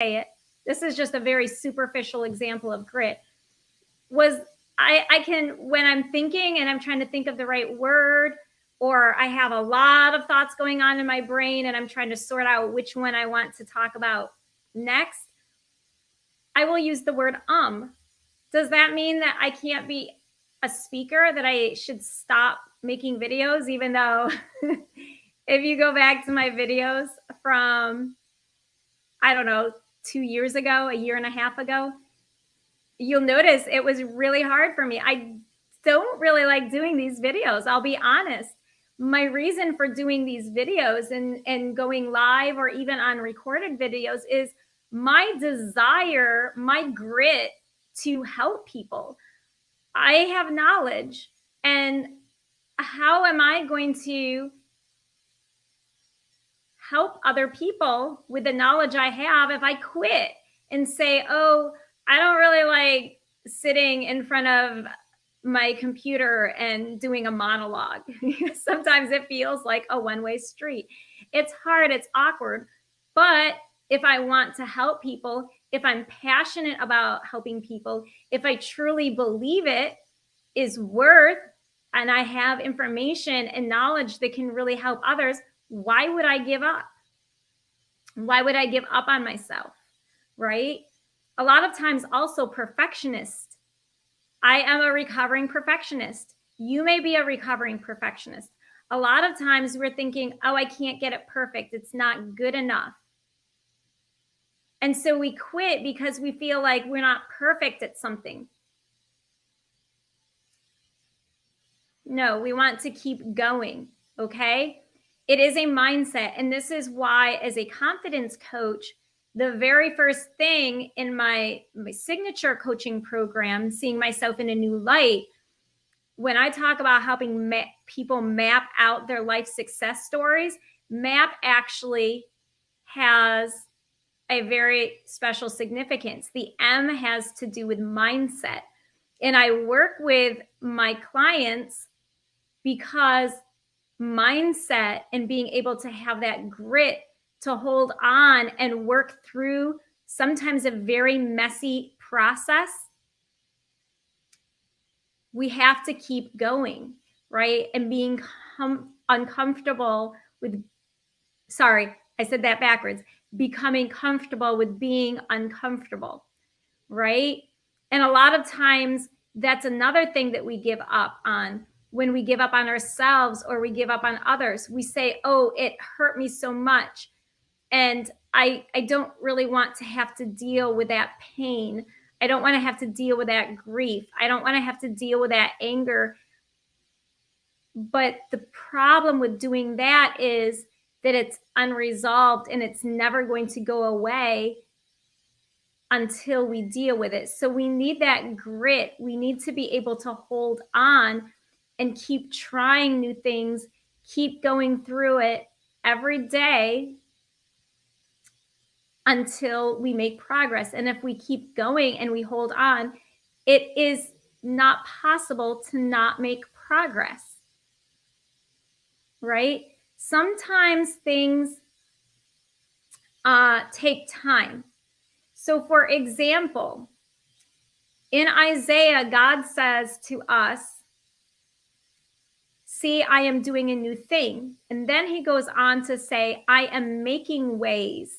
it, this is just a very superficial example of grit, was I can, when I'm thinking and I'm trying to think of the right word, or I have a lot of thoughts going on in my brain and I'm trying to sort out which one I want to talk about next, I will use the word Does that mean that I can't be a speaker, that I should stop making videos, even though if you go back to my videos from, I don't know, 2 years ago, a year and a half ago, you'll notice it was really hard for me. I don't really like doing these videos. I'll be honest. My reason for doing these videos and going live or even on recorded videos is my desire, my grit to help people. I have knowledge, and how am I going to help other people with the knowledge I have if I quit and say, oh, I don't really like sitting in front of my computer and doing a monologue. Sometimes it feels like a one-way street. It's hard, it's awkward. But if I want to help people, if I'm passionate about helping people, if I truly believe it is worth, and I have information and knowledge that can really help others, why would I give up? Why would I give up on myself? Right? A lot of times also perfectionist. I am a recovering perfectionist. You may be a recovering perfectionist. A lot of times we're thinking, oh, I can't get it perfect. It's not good enough. And so we quit because we feel like we're not perfect at something. No, we want to keep going, okay? It is a mindset. And this is why, as a confidence coach, the very first thing in my signature coaching program, Seeing Myself in a New Light, when I talk about helping people map out their life success stories, MAP actually has a very special significance. The M has to do with mindset. And I work with my clients because mindset and being able to have that grit to hold on and work through sometimes a very messy process, we have to keep going, right? And being uncomfortable with, sorry, I said that backwards, becoming comfortable with being uncomfortable, right? And a lot of times that's another thing that we give up on. When we give up on ourselves or we give up on others, we say, oh, it hurt me so much. And I don't really want to have to deal with that pain. I don't want to have to deal with that grief. I don't want to have to deal with that anger. But the problem with doing that is that it's unresolved and it's never going to go away until we deal with it. So we need that grit. We need to be able to hold on and keep trying new things, keep going through it every day until we make progress. And if we keep going and we hold on, it is not possible to not make progress, right? Sometimes things take time. So for example, in Isaiah, God says to us, see, I am doing a new thing. And then he goes on to say, I am making ways.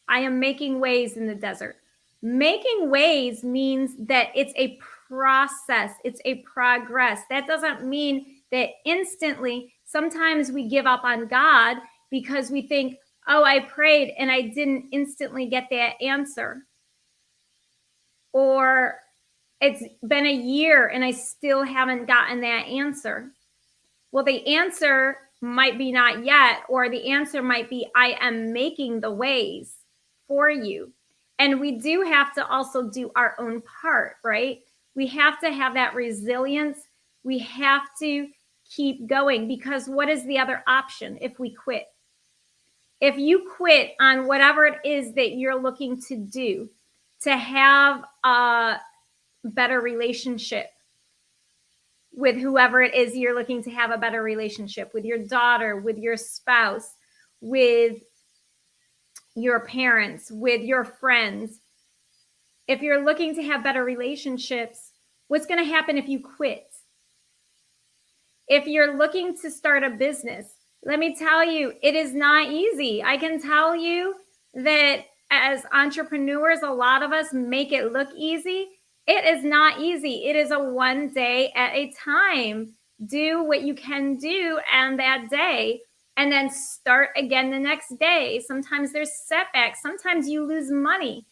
I am making ways in the desert. Making ways means that it's a process. It's a progress. That doesn't mean that instantly, sometimes we give up on God because we think, oh, I prayed and I didn't instantly get that answer. Or it's been a year and I still haven't gotten that answer. Well, the answer might be not yet, or the answer might be, I am making the ways for you. And we do have to also do our own part, right? We have to have that resilience. We have to keep going, because what is the other option if we quit? If you quit on whatever it is that you're looking to do to have a better relationship with whoever it is you're looking to have a better relationship with, your daughter, with your spouse, with your parents, with your friends, if you're looking to have better relationships, what's going to happen if you quit? If you're looking to start a business, let me tell you, it is not easy. I can tell you that as entrepreneurs, a lot of us make it look easy. It is not easy. It is a one day at a time. Do what you can do on that day and then start again the next day. Sometimes there's setbacks. Sometimes you lose money.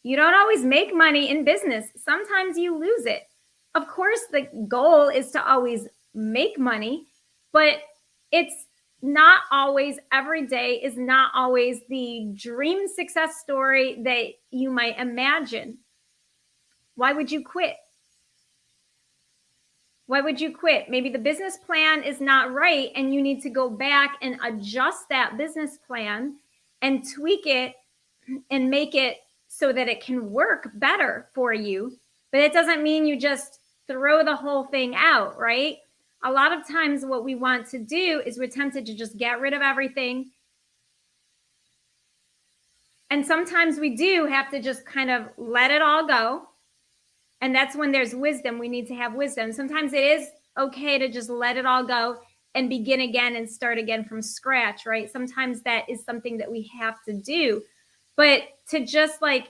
You don't always make money in business. Sometimes you lose it. Of course, the goal is to always make money, but it's not always, every day is not always the dream success story that you might imagine. Why would you quit? Why would you quit? Maybe the business plan is not right and you need to go back and adjust that business plan and tweak it and make it so that it can work better for you. But it doesn't mean you just throw the whole thing out, right? A lot of times what we want to do is we're tempted to just get rid of everything. And sometimes we do have to just kind of let it all go. And that's when there's wisdom. We need to have wisdom. Sometimes it is okay to just let it all go and begin again and start again from scratch, right? Sometimes that is something that we have to do. But to just like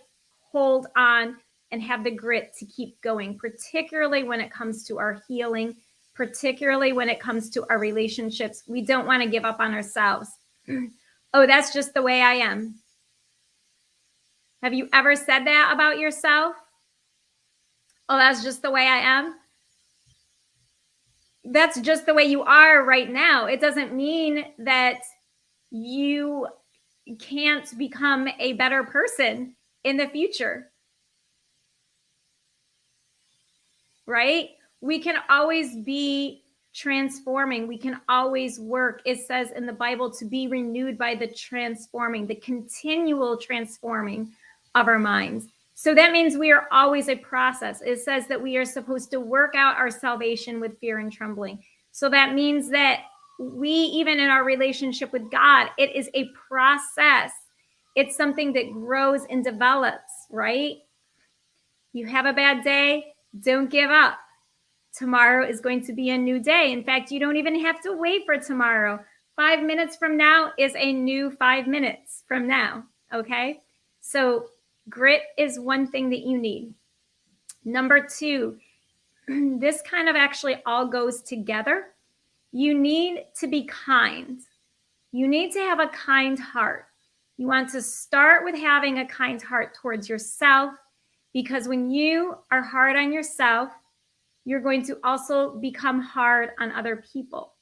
hold on and have the grit to keep going, particularly when it comes to our healing, particularly when it comes to our relationships, we don't want to give up on ourselves. Oh, that's just the way I am. Have you ever said that about yourself? Oh, that's just the way I am. That's just the way you are right now. It doesn't mean that you can't become a better person in the future. Right? We can always be transforming. We can always work. It says in the Bible to be renewed by the transforming, the continual transforming of our minds. So that means we are always a process. It says that we are supposed to work out our salvation with fear and trembling. So that means that we, even in our relationship with God, it is a process. It's something that grows and develops, right? You have a bad day, don't give up. Tomorrow is going to be a new day. In fact, you don't even have to wait for tomorrow. 5 minutes from now is a new 5 minutes from now, okay? So grit is one thing that you need. Number 2, this kind of actually all goes together. You need to be kind. You need to have a kind heart. You want to start with having a kind heart towards yourself, because when you are hard on yourself, you're going to also become hard on other people,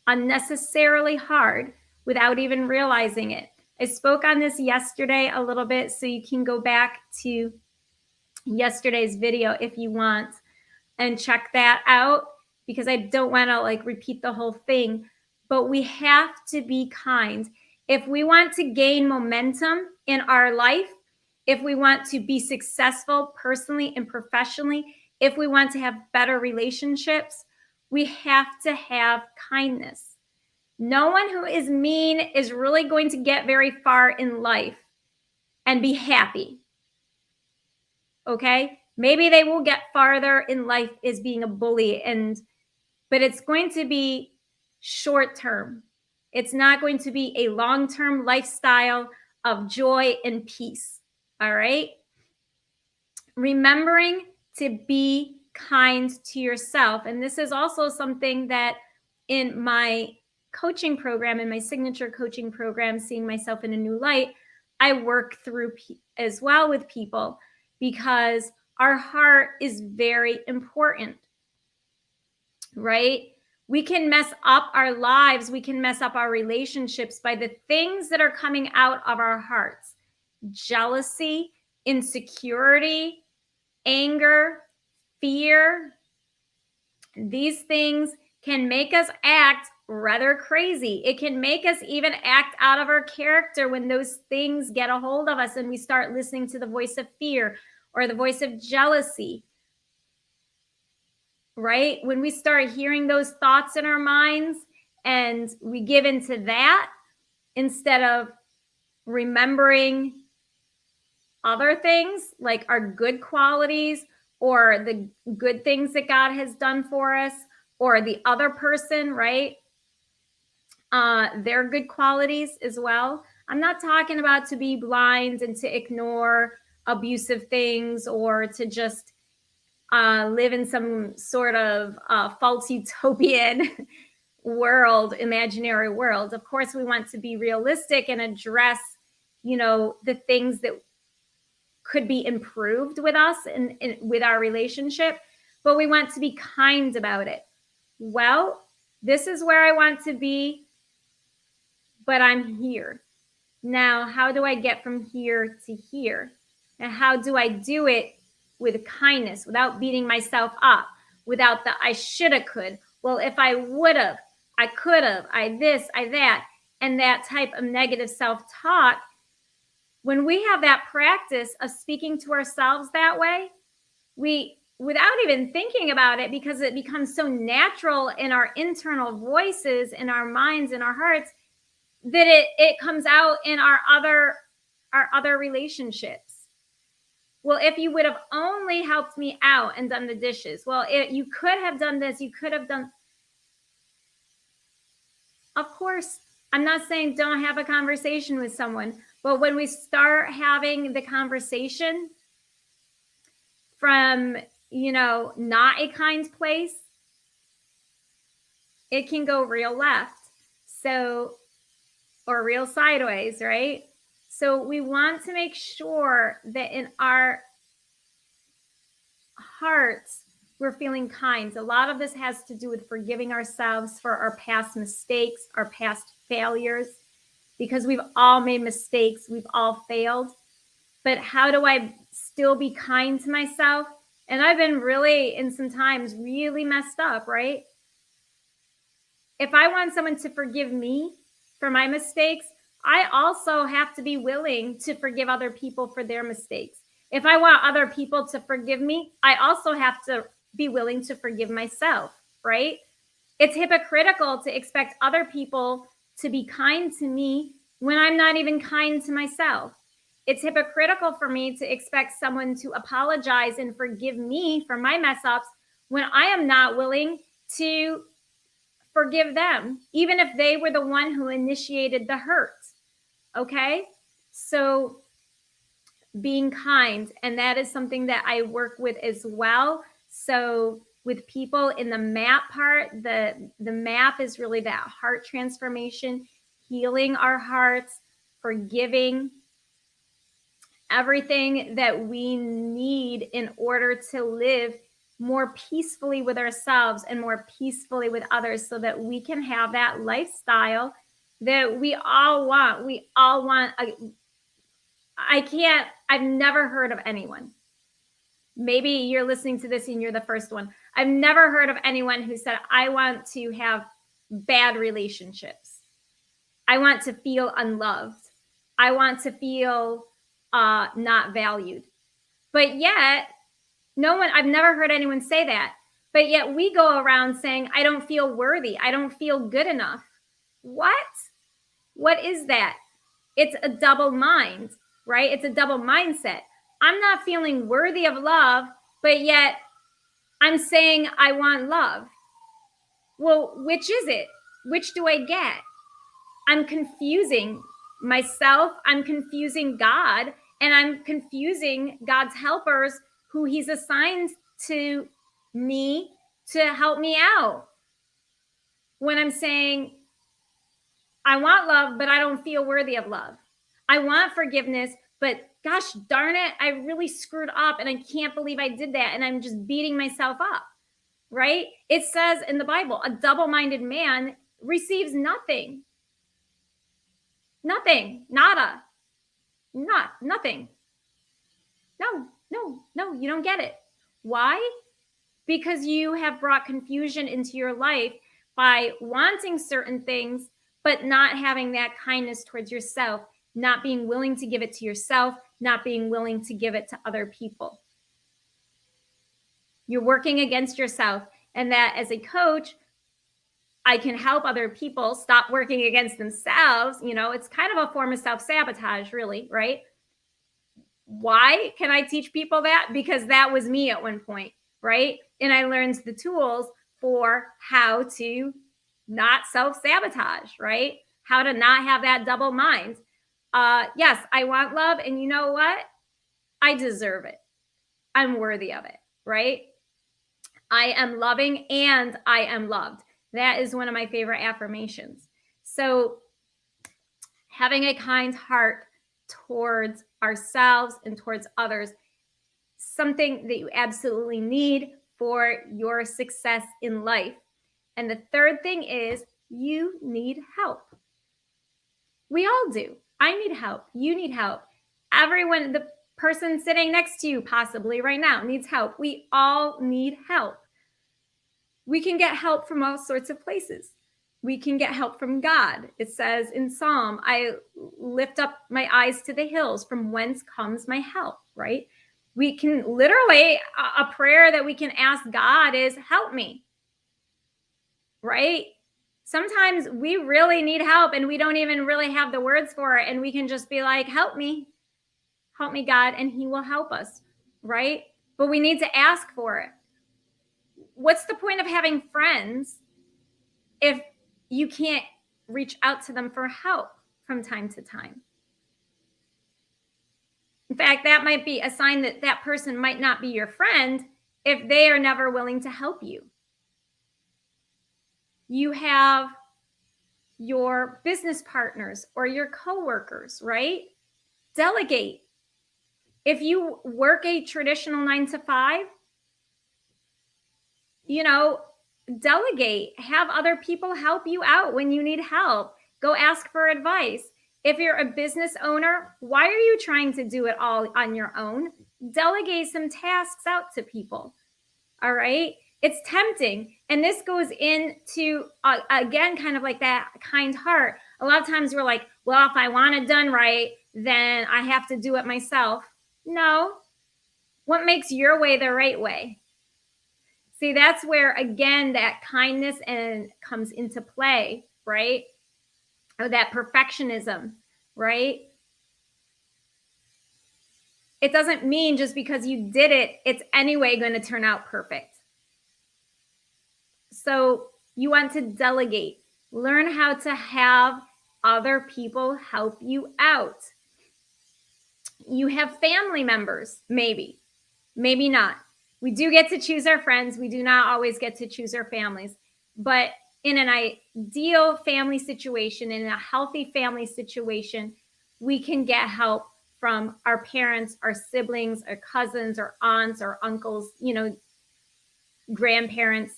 unnecessarily hard without even realizing it. I spoke on this yesterday a little bit, so you can go back to yesterday's video if you want and check that out, because I don't want to like repeat the whole thing, but we have to be kind. If we want to gain momentum in our life, if we want to be successful personally and professionally, if we want to have better relationships, we have to have kindness. No one who is mean is really going to get very far in life and be happy. Okay? Maybe they will get farther in life as being a bully, but it's going to be short term. It's not going to be a long-term lifestyle of joy and peace. All right? Remembering to be kind to yourself. And this is also something that in my coaching program, in my signature coaching program, Seeing Myself in a New Light, I work through as well with people, because our heart is very important, right? We can mess up our lives. We can mess up our relationships by the things that are coming out of our hearts. Jealousy, insecurity, anger, fear. These things can make us act rather crazy. It can make us even act out of our character when those things get a hold of us and we start listening to the voice of fear or the voice of jealousy, right? When we start hearing those thoughts in our minds and we give into that instead of remembering other things like our good qualities or the good things that God has done for us, or the other person, right? Their good qualities as well. I'm not talking about to be blind and to ignore abusive things or to just live in some sort of false utopian world, imaginary world. Of course, we want to be realistic and address, the things that could be improved with us and with our relationship, but we want to be kind about it. Well, this is where I want to be, but I'm here. Now, how do I get from here to here? And how do I do it with kindness, without beating myself up, without the I shoulda, could? Well, if I would have, I could have, I this, I that, and that type of negative self-talk. When we have that practice of speaking to ourselves that way, we, without even thinking about it, because it becomes so natural in our internal voices, in our minds, in our hearts, that it comes out in our other relationships. Well, if you would have only helped me out and done the dishes, well, you could have done this, you could have done. Of course, I'm not saying don't have a conversation with someone, but when we start having the conversation from, not a kind place, it can go real left. So, or real sideways, right? So we want to make sure that in our hearts, we're feeling kind. A lot of this has to do with forgiving ourselves for our past mistakes, our past failures, because we've all made mistakes, we've all failed. But how do I still be kind to myself? And I've been really, in some times, really messed up, right? If I want someone to forgive me for my mistakes, I also have to be willing to forgive other people for their mistakes. If I want other people to forgive me, I also have to be willing to forgive myself, right? It's hypocritical to expect other people to be kind to me when I'm not even kind to myself. It's hypocritical for me to expect someone to apologize and forgive me for my mess ups when I am not willing to forgive them, even if they were the one who initiated the hurt. Okay? So being kind, and that is something that I work with as well. So with people in the MAP part, the MAP is really that heart transformation, healing our hearts, forgiving, everything that we need in order to live more peacefully with ourselves and more peacefully with others, so that we can have that lifestyle that we all want. We all want I've never heard of anyone. Maybe you're listening to this and you're the first one. I've never heard of anyone who said, I want to have bad relationships. I want to feel unloved. I want to feel not valued. But yet, I've never heard anyone say that. But yet we go around saying, I don't feel worthy. I don't feel good enough. What? What is that? It's a double mind, right? It's a double mindset. I'm not feeling worthy of love, but yet I'm saying I want love. Well, which is it? Which do I get? I'm confusing myself. I'm confusing God, and I'm confusing God's helpers who he's assigned to me to help me out. When I'm saying, I want love, but I don't feel worthy of love. I want forgiveness, but gosh darn it, I really screwed up and I can't believe I did that. And I'm just beating myself up, right? It says in the Bible, a double-minded man receives nothing. Nothing, nada, nothing. No, you don't get it. Why? Because you have brought confusion into your life by wanting certain things, but not having that kindness towards yourself, not being willing to give it to yourself, not being willing to give it to other people. You're working against yourself. And that as a coach, I can help other people stop working against themselves. It's kind of a form of self-sabotage, really, right? Why can I teach people that? Because that was me at one point, right? And I learned the tools for how to not self-sabotage, right? How to not have that double mind. Yes, I want love. And you know what? I deserve it. I'm worthy of it, right? I am loving and I am loved. That is one of my favorite affirmations. So having a kind heart towards ourselves and towards others, something that you absolutely need for your success in life. And the third thing is you need help. We all do. I need help. You need help. Everyone, the person sitting next to you possibly right now needs help. We all need help. We can get help from all sorts of places. We can get help from God. It says in Psalm, I lift up my eyes to the hills, from whence comes my help, right? We can literally, a prayer that we can ask God is, help me, right? Sometimes we really need help and we don't even really have the words for it. And we can just be like, help me, God, and he will help us, right? But we need to ask for it. What's the point of having friends if you can't reach out to them for help from time to time? In fact, that might be a sign that that person might not be your friend if they are never willing to help you. You have your business partners or your coworkers, right? Delegate. If you work a traditional 9 to 5, delegate. Have other people help you out when you need help. Go ask for advice. If you're a business owner, why are you trying to do it all on your own? Delegate some tasks out to people. All right. It's tempting. And this goes into, again, kind of like that kind heart. A lot of times we're like, well, if I want it done right, then I have to do it myself. No. What makes your way the right way? See, that's where, again, that kindness comes into play, right? Or that perfectionism, right? It doesn't mean just because you did it, it's anyway going to turn out perfect. So you want to delegate. Learn how to have other people help you out. You have family members, maybe not. We do get to choose our friends. We do not always get to choose our families. But in an ideal family situation, in a healthy family situation, we can get help from our parents, our siblings, our cousins, our aunts, our uncles, grandparents,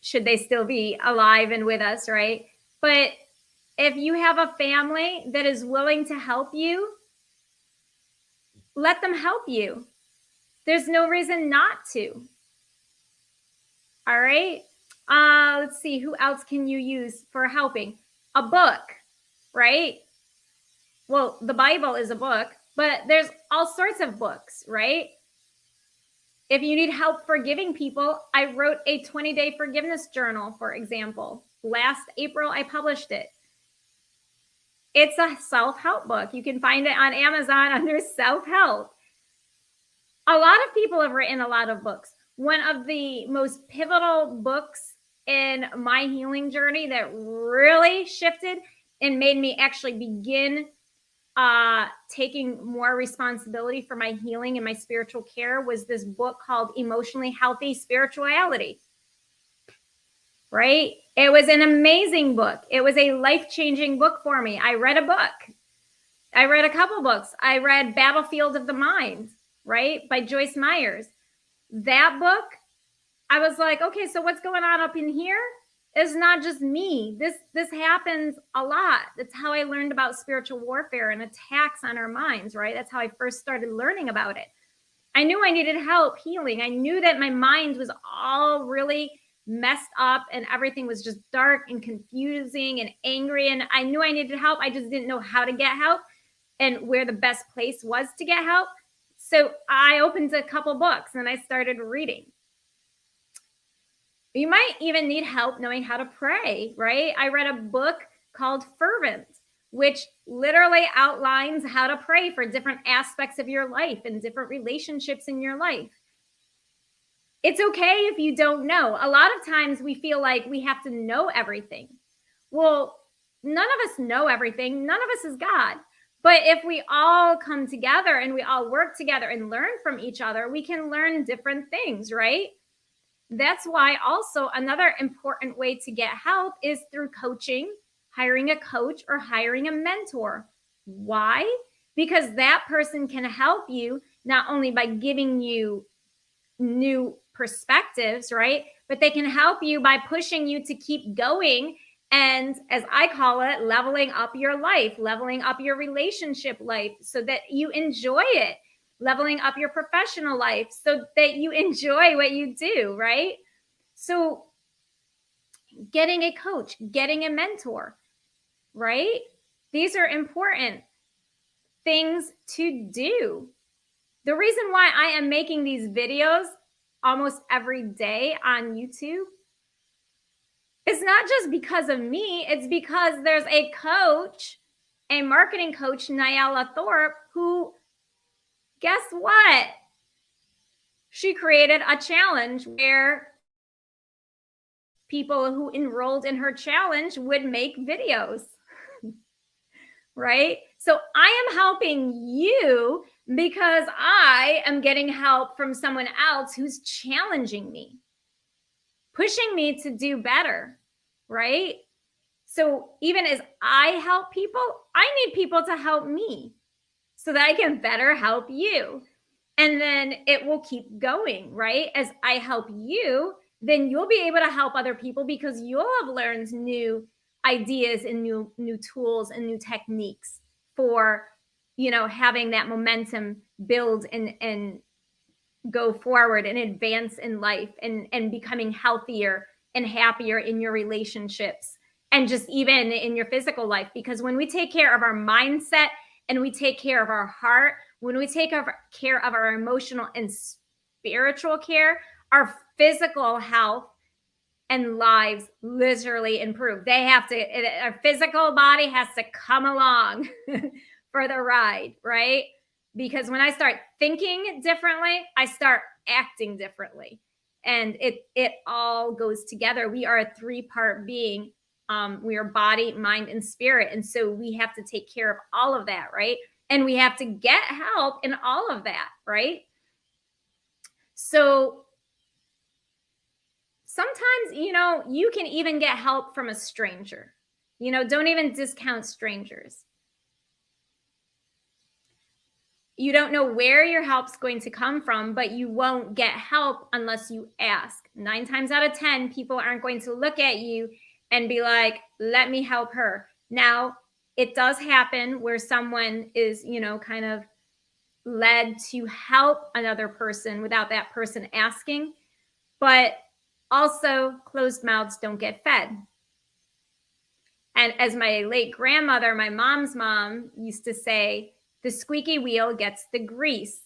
should they still be alive and with us, right? But if you have a family that is willing to help you, let them help you. There's no reason not to. All right. Let's see. Who else can you use for helping? A book, right? Well, the Bible is a book, but there's all sorts of books, right? If you need help forgiving people, I wrote a 20-day forgiveness journal, for example. Last April, I published it. It's a self-help book. You can find it on Amazon under self-help. A lot of people have written a lot of books. One of the most pivotal books in my healing journey that really shifted and made me actually begin taking more responsibility for my healing and my spiritual care was this book called Emotionally Healthy Spirituality. Right? It was an amazing book. It was a life-changing book for me. I read a book. I read a couple books. I read Battlefield of the Mind, right? By Joyce Myers. That book, I was like, okay, so what's going on up in here? It's not just me. This happens a lot. That's how I learned about spiritual warfare and attacks on our minds, right? That's how I first started learning about it. I knew I needed help healing. I knew that my mind was all really messed up and everything was just dark and confusing and angry. And I knew I needed help. I just didn't know how to get help and where the best place was to get help. So I opened a couple books and I started reading. You might even need help knowing how to pray, right? I read a book called Fervent, which literally outlines how to pray for different aspects of your life and different relationships in your life. It's okay if you don't know. A lot of times we feel like we have to know everything. Well, none of us know everything. None of us is God. But if we all come together and we all work together and learn from each other, we can learn different things, right? That's why also another important way to get help is through coaching, hiring a coach or hiring a mentor. Why? Because that person can help you not only by giving you new perspectives, right? But they can help you by pushing you to keep going. And as I call it, leveling up your life, leveling up your relationship life so that you enjoy it, leveling up your professional life so that you enjoy what you do, right? So, getting a coach, getting a mentor, right? These are important things to do. The reason why I am making these videos almost every day on YouTube is not just because of me, it's because there's a coach, a marketing coach, Nyala Thorpe, who, guess what? She created a challenge where people who enrolled in her challenge would make videos, right? So I am helping you because I am getting help from someone else who's challenging me, pushing me to do better, right? So even as I help people, I need people to help me so that I can better help you. And then it will keep going, right? As I help you, then you'll be able to help other people because you'll have learned new ideas and new tools and new techniques for, having that momentum build and go forward and advance in life and becoming healthier and happier in your relationships and just even in your physical life. Because when we take care of our mindset and we take care of our heart, when we take care of our emotional and spiritual care, our physical health and lives literally improve. Our physical body has to come along for the ride, right? Because when I start thinking differently, I start acting differently. And it all goes together. We are a three-part being. We are body, mind, and spirit. And so we have to take care of all of that, right? And we have to get help in all of that, right? So sometimes, you can even get help from a stranger. Don't even discount strangers. You don't know where your help's going to come from, but you won't get help unless you ask. 9 times out of 10, people aren't going to look at you and be like, let me help her. Now, it does happen where someone is, kind of led to help another person without that person asking. But also, closed mouths don't get fed. And as my late grandmother, my mom's mom, used to say, the squeaky wheel gets the grease.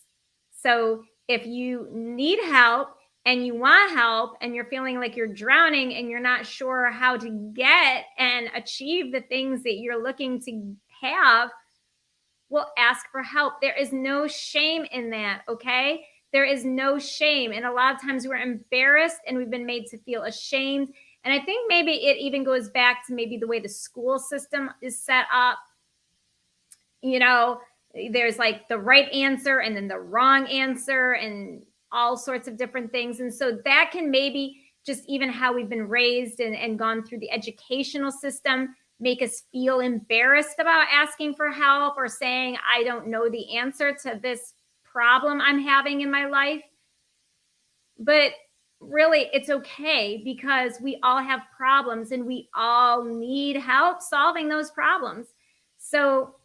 So if you need help and you want help and you're feeling like you're drowning and you're not sure how to get and achieve the things that you're looking to have, well, ask for help. There is no shame in that, okay? There is no shame. And a lot of times we're embarrassed and we've been made to feel ashamed. And I think maybe it even goes back to maybe the way the school system is set up. There's like the right answer and then the wrong answer and all sorts of different things. And so that can maybe just even how we've been raised and gone through the educational system make us feel embarrassed about asking for help or saying, I don't know the answer to this problem I'm having in my life. But really, it's okay because we all have problems and we all need help solving those problems. So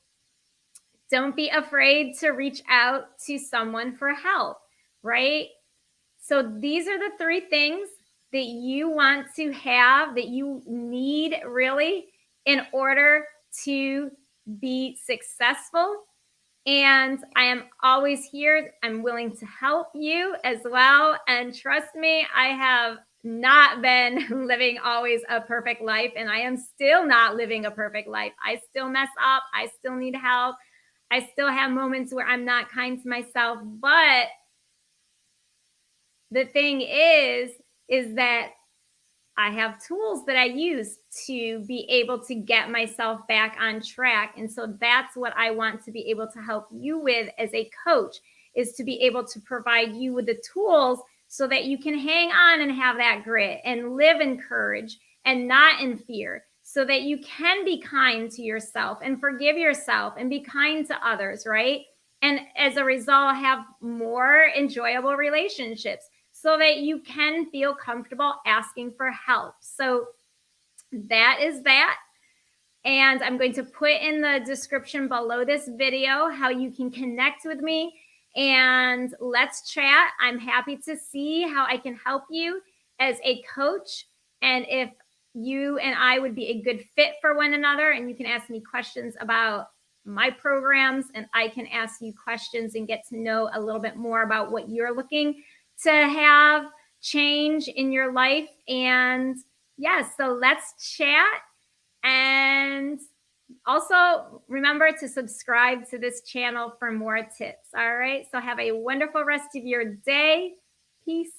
don't be afraid to reach out to someone for help, right? So these are the 3 things that you want to have, that you need really in order to be successful. And I am always here. I'm willing to help you as well. And trust me, I have not been living always a perfect life, and I am still not living a perfect life. I still mess up. I still need help. I still have moments where I'm not kind to myself. But the thing is that I have tools that I use to be able to get myself back on track. And so that's what I want to be able to help you with as a coach, is to be able to provide you with the tools so that you can hang on and have that grit and live in courage and not in fear, so that you can be kind to yourself and forgive yourself and be kind to others, right? And as a result, have more enjoyable relationships so that you can feel comfortable asking for help. So that is that. And I'm going to put in the description below this video how you can connect with me and let's chat. I'm happy to see how I can help you as a coach, and if you and I would be a good fit for one another. And you can ask me questions about my programs, and I can ask you questions and get to know a little bit more about what you're looking to have change in your life. And yes, so let's chat. And also remember to subscribe to this channel for more tips. All right. So have a wonderful rest of your day. Peace.